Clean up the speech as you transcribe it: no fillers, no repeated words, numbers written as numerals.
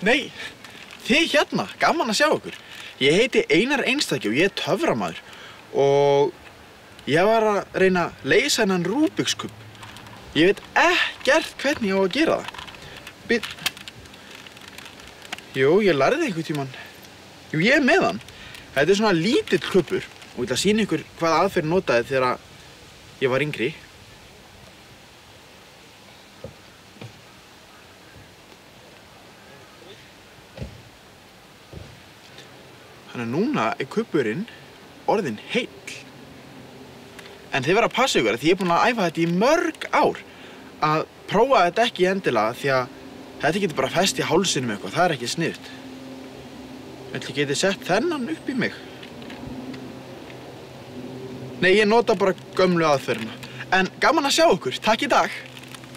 Nei, þið hérna, gaman að sjá okkur. Ég heiti Einar Einstaki og ég töframaður. Og ég var að reyna að leysa þennan Rubik's kúb. Ég veit ekkert hvernig ég á að gera það. Jú, ég lærði einhvern tímann. Jú, ég með hann. Þetta er svona lítill kubbur og ég ætla að sýna ykkur hvað aðferð notaði þegar ég var yngri. Þannig að núna er kubburinn orðinn heill. En þið verða að passa ykkur því ég er búinn að æfa þetta í mörg ár. Að prófa þetta ekki endilega því að þetta getur bara fest í hálsinum eitthvað, það er ekki sniðugt. Ætli ég geti sett þennan upp í mig? Nei, ég nota bara gömlu aðferðina. En gaman að sjá okkur, takk í dag.